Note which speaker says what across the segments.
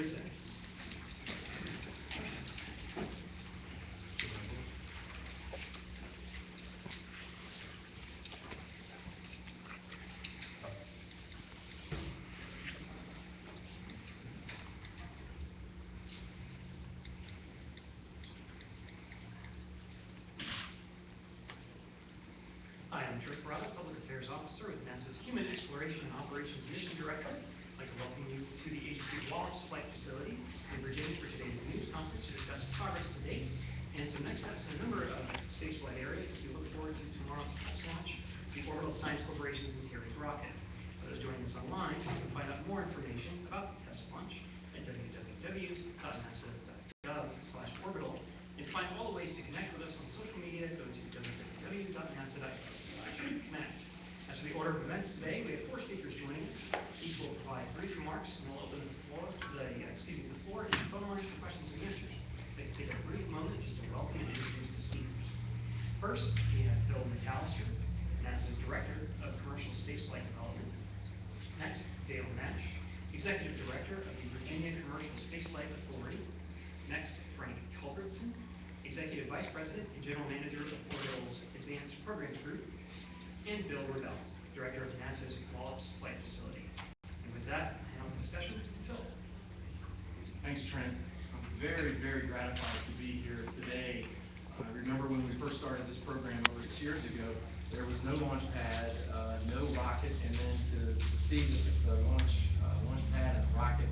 Speaker 1: 36. Hi, I'm Trick Brother, Public Affairs Officer with NASA's Human Exploration and Operations Mission Director. I'd like to welcome you to the Agency Wallops Flight Facility in Virginia for today's news conference to discuss progress to date and some next steps in a number of spaceflight areas as we look forward to tomorrow's test launch of the Orbital Science Corporation's Antares rocket. For those joining us online, you can find out more information about the test launch at www.nasa.gov/orbital and find all the ways to connect with us on social media. Go to www.nasa.gov/connect. As for the order of events today, we have 4 speakers joining us. Each will provide brief remarks, and we'll open the floor and phone lines for questions and answers. I'd like to take a brief moment just to welcome and introduce the speakers. First, we have Phil McAllister, NASA's Director of Commercial Spaceflight Development. Next, Dale Nash, Executive Director of the Virginia Commercial Spaceflight Authority. Next, Frank Culbertson, Executive Vice President and General Manager of Orbital's Advanced Programs Group. And Bill Riddell, Director of NASA's Wallops Flight Facility. And with that, I hand off the discussion to Phil.
Speaker 2: Thanks, Trent. I'm very, very gratified to be here today. I remember when we first started this program over 6 years ago, there was no launch pad, no rocket, and then to see the launch pad and the rocket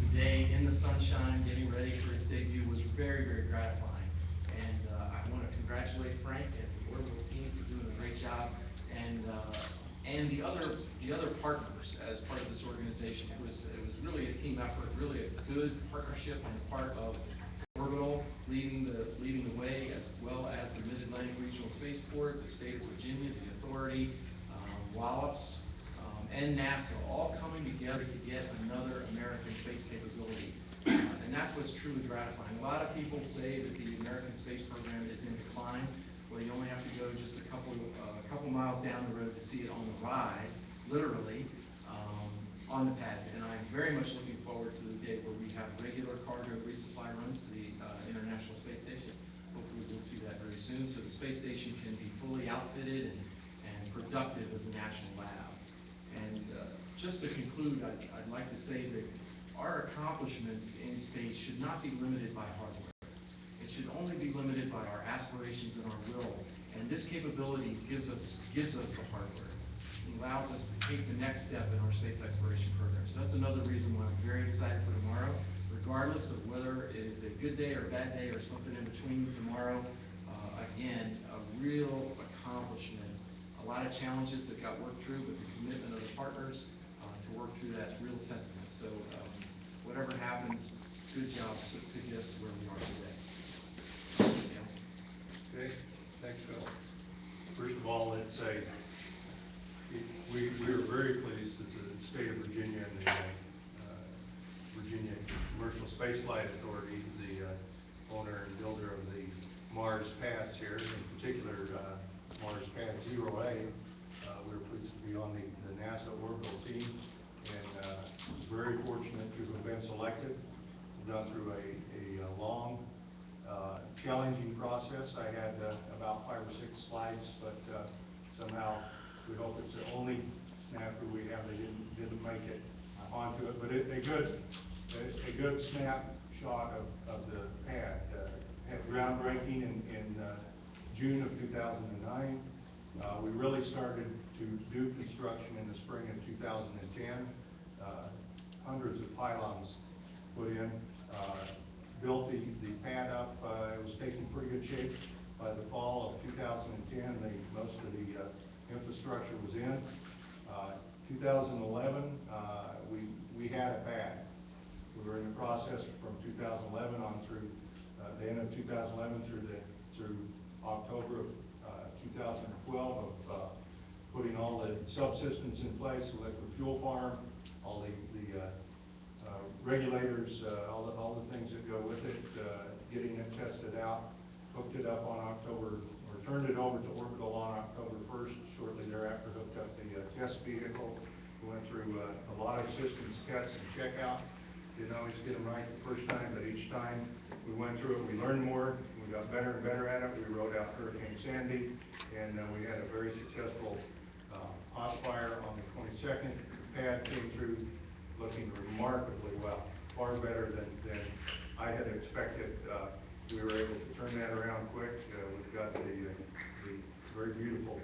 Speaker 2: today in the sunshine, getting ready for its debut was very, very gratifying. And I want to congratulate Frank and the Orbital team for doing a great job, and the other partners as part of this organization. It was really a team effort, really a good partnership on the part of Orbital leading the way, as well as the Mid-Atlantic Regional Spaceport, the state of Virginia, the authority, Wallops, and NASA, all coming together to get another American space capability. And that's what's truly gratifying. A lot of people say that the American space program is in decline. Well, you only have to go just a couple miles down the road to see it on the rise, literally, on the pad. And I'm very much looking forward to the day where we have regular cargo resupply runs to the International Space Station. Hopefully we'll see that very soon, so the space station can be fully outfitted and productive as a national lab. And just to conclude, I'd like to say that our accomplishments in space should not be limited by hardware. It should only be limited by our aspirations and our will. And this capability gives us the hardware. It allows us to take the next step in our space exploration program. So that's another reason why I'm very excited for tomorrow. Regardless of whether it is a good day or a bad day or something in between tomorrow, again, a real accomplishment. A lot of challenges that got worked through, but the commitment of the partners to work through that is real testament. So whatever happens, good job to get us to where we are today. Yeah.
Speaker 3: Okay, thanks, Phil. First of all, let's say we are very pleased as the state of Virginia and the Virginia Commercial Spaceflight Authority, the owner and builder of the Mars pads here, in particular Mars Pad 0A. We're pleased to be on the NASA Orbital team, and very fortunate to have been selected. We've gone through a long, challenging process. I had about 5 or 6 slides, but somehow we hope it's the only snafu we have that didn't make it onto it. But a good snapshot of the pad. Had groundbreaking in June of 2009. We really started to do construction in the spring of 2010. Hundreds of pylons put in. Built the pad up. It was taking pretty good shape by the fall of 2010. Most of the infrastructure was in. 2011, we had a pad. We were in the process from 2011 on through the end of 2011 through October of 2012 of putting all the subsystems in place, the liquid fuel farm, all the regulators, all the things that go with it, getting it tested out, hooked it up on October, or turned it over to Orbital on October 1st. Shortly thereafter, hooked up the test vehicle. We went through a lot of systems tests and checkout. Didn't always get them right the first time, but each time we went through it, we learned more, we got better and better at it. We rode out Hurricane Sandy, and we had a very successful hot fire on the 22nd. The pad came through looking remarkably well, far better than I had expected. We were able to turn that around quick. We've got the very beautiful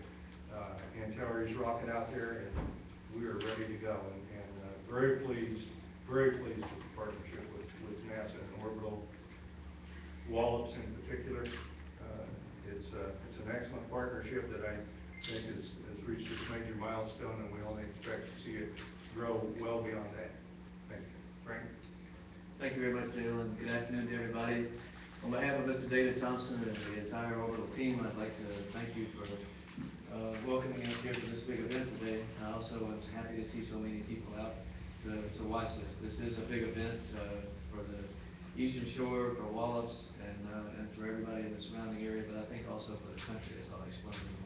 Speaker 3: Antares rocket out there, and we are ready to go. And very pleased with the partnership with NASA and Orbital, Wallops in particular. It's an excellent partnership that I think has reached its major milestone, and we only expect to see it grow well beyond that. Thank you. Frank?
Speaker 4: Thank you very much, Dale, and good afternoon to everybody. On behalf of Mr. David Thompson and the entire Orbital team, I'd like to thank you for welcoming us here to this big event today. I also am happy to see so many people out to watch this. This is a big event for the Eastern Shore, for Wallops, and for everybody in the surrounding area, but I think also for the country, as I'll explain in a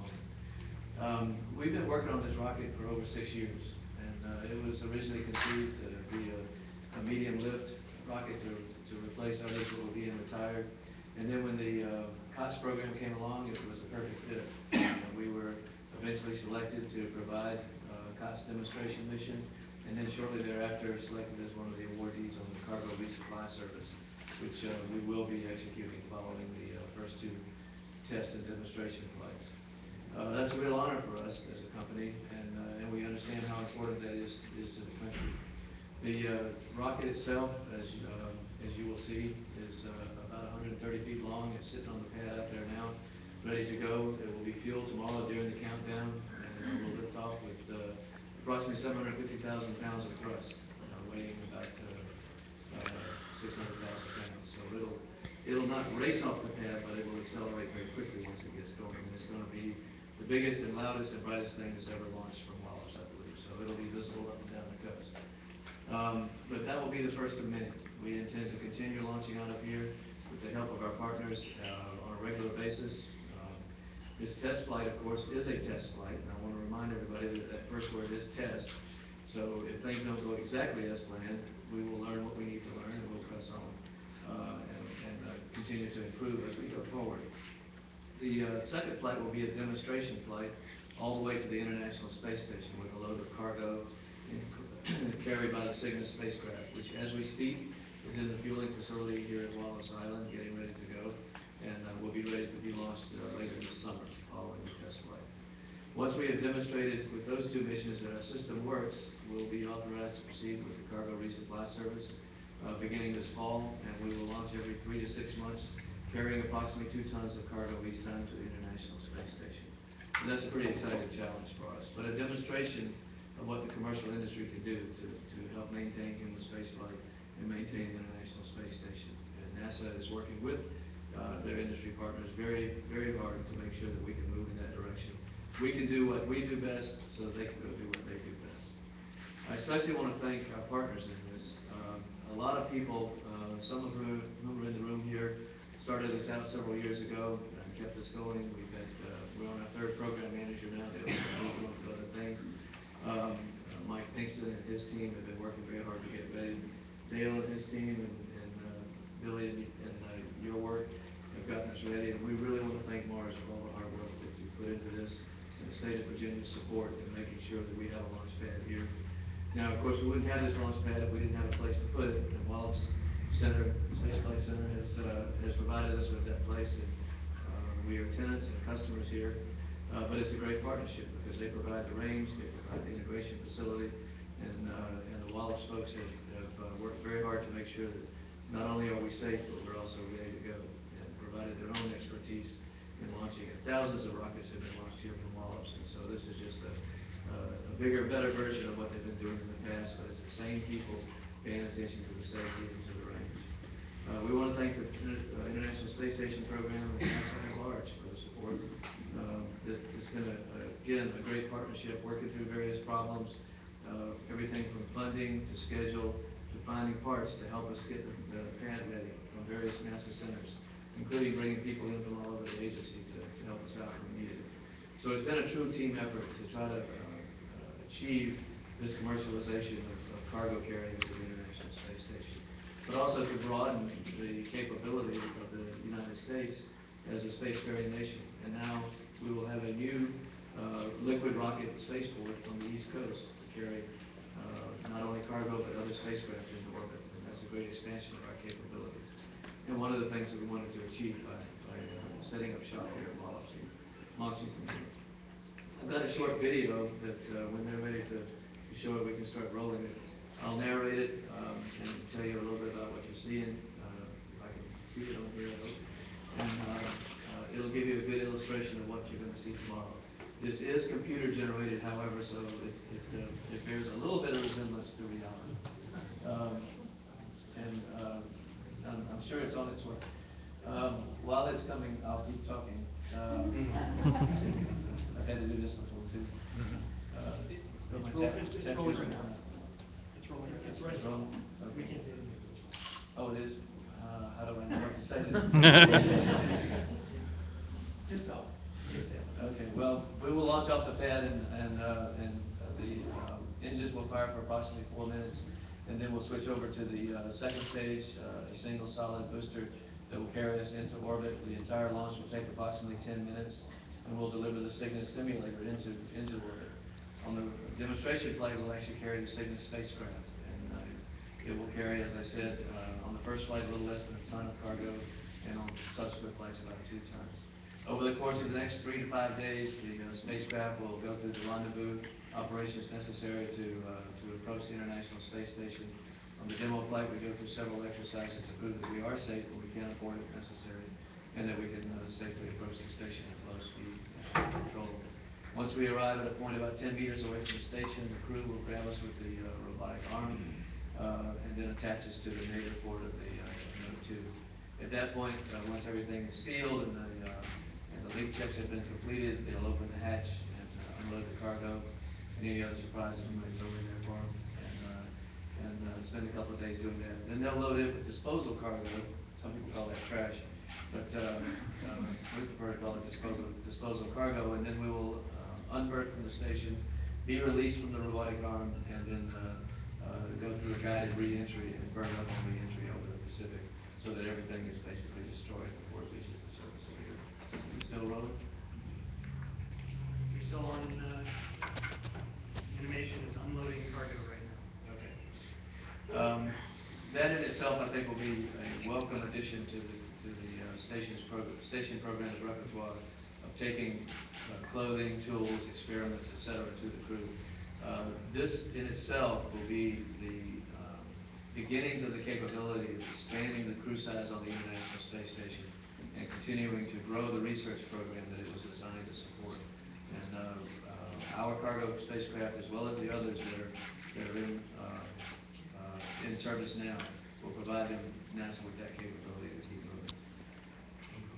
Speaker 4: moment. We've been working on this rocket for over 6 years, and it was originally conceived to be a medium lift rocket to replace others that were being retired. And then when the COTS program came along, it was a perfect fit. We were eventually selected to provide a COTS demonstration mission, and then shortly thereafter selected as one of the awardees on the Cargo Resupply Service, which we will be executing following the first 2 test and demonstration flights. That's a real honor for us as a company, and we understand how important that is to the country. The rocket itself, as you will see, is about 130 feet long. It's sitting on the pad out there now, ready to go. It will be fueled tomorrow during the countdown, and we'll lift off with approximately 750,000 pounds of thrust, weighing about 600,000 pounds. So it'll not race off the pad, but it will accelerate very quickly once it gets going. And it's going to be the biggest and loudest and brightest thing that's ever launched from Wallops, I believe. So it'll be visible up and down the coast. But that will be the first of many. We intend to continue launching out of here with the help of our partners on a regular basis. This test flight, of course, is a test flight, and I want to remind everybody that that first word is test. So if things don't go exactly as planned, we will learn what we need to learn, and we'll press on and continue to improve as we go forward. The second flight will be a demonstration flight all the way to the International Space Station with a load of cargo carried by the Cygnus spacecraft, which, as we speak, is in the fueling facility here at Wallops Island, getting ready to go, and will be ready to be launched later this summer, following the test flight. Once we have demonstrated with those 2 missions that our system works, we'll be authorized to proceed with the Cargo Resupply Service beginning this fall, and we will launch every 3 to 6 months, carrying approximately 2 tons of cargo each time to the International Space Station. And that's a pretty exciting challenge for us, but a demonstration of what the commercial industry can do to help maintain human spaceflight and maintain the International Space Station. And NASA is working with their industry partners very, very hard to make sure that we can move in that direction. We can do what we do best, so that they can go do what they do best. I especially want to thank our partners in this. A lot of people, some of whom are in the room here, started this out several years ago and kept us going. We're on our 3rd program manager now. They're moving on to other things. Mike Pinkston and his team have been working very hard to get ready. Dale and his team and Billy and your work have gotten us ready. And we really want to thank Mars for all the hard work that you put into this and the state of Virginia's support in making sure that we have a launch pad here. Now, of course, we wouldn't have this launch pad if we didn't have a place to put it. And Wallops Center, Space Flight Center, has provided us with that place. And we are tenants and customers here. But it's a great partnership because they provide the range, they provide the integration facility, and the Wallops folks have worked very hard to make sure that not only are we safe, but we're also ready to go, and provided their own expertise in launching it. Thousands of rockets have been launched here from Wallops, and so this is just a bigger, better version of what they've been doing in the past, but it's the same people paying attention to the safety and to the range. We want to thank the International Space Station program and NASA at large for the support. It's been, again, a great partnership, working through various problems, everything from funding to schedule to finding parts to help us get the pad ready from various NASA centers, including bringing people in from all over the agency to help us out when needed. So it's been a true team effort to try to achieve this commercialization of cargo carrying to the International Space Station. but also to broaden the capability of the United States as a spacefaring nation. And now we will have a new liquid rocket spaceport on the East Coast to carry not only cargo but other spacecraft into orbit. And that's a great expansion of our capabilities. And one of the things that we wanted to achieve by setting up shop here at launching from here. I've got a short video that when they're ready to show it, we can start rolling it. I'll narrate it and tell you a little bit about what you're seeing. If I can see it on here, I hope. And it'll give you a good illustration of what you're going to see tomorrow. This is computer generated, however, so it bears a little bit of resemblance to reality. I'm sure it's on its way. While it's coming, I'll keep talking. I've had to do this before too. So my
Speaker 1: It's
Speaker 4: tech-
Speaker 1: rolling right now. It's rolling. It's right.
Speaker 4: It's rolling?
Speaker 1: We
Speaker 4: Okay.
Speaker 1: can't see it.
Speaker 4: Oh, it is? How do I know what to say?
Speaker 1: Just talk. Just say it.
Speaker 4: Okay, well, we will launch off the pad and the engines will fire for approximately 4 minutes. And then we'll switch over to the second stage, a single solid booster that will carry us into orbit. The entire launch will take approximately 10 minutes, and we'll deliver the Cygnus simulator into orbit. On the demonstration flight, we'll actually carry the Cygnus spacecraft, and it will carry, as I said, on the first flight a little less than a ton of cargo, and on subsequent flights about 2 tons. Over the course of the next 3 to 5 days, the spacecraft will go through the rendezvous operations necessary to approach the International Space Station. On the demo flight, we go through several exercises to prove that we are safe and we can abort if necessary, and that we can safely approach the station at low speed and control. Once we arrive at a point about 10 meters away from the station, the crew will grab us with the robotic arm and then attach us to the native port of the Node 2. At that point, once everything is sealed and the leak checks have been completed, they'll open the hatch and unload the cargo. And any other surprises we might throw in there for them, and spend a couple of days doing that. Then they'll load it with disposal cargo. Some people call that trash, but we prefer to call it disposal cargo. And then we will unberth from the station, be released from the robotic arm, and then go through a guided re-entry and burn up on re-entry over the Pacific, so that everything is basically destroyed before it reaches the surface of the Earth. Still rolling?
Speaker 1: We're still on, animation is unloading cargo right now.
Speaker 4: Okay. That in itself, I think, will be a welcome addition to the station program's repertoire of taking clothing, tools, experiments, etc. to the crew. This in itself will be the beginnings of the capability of expanding the crew size on the International Space Station and continuing to grow the research program that it was designed to support. And our cargo spacecraft, as well as the others that are in service now, will provide NASA with that capability to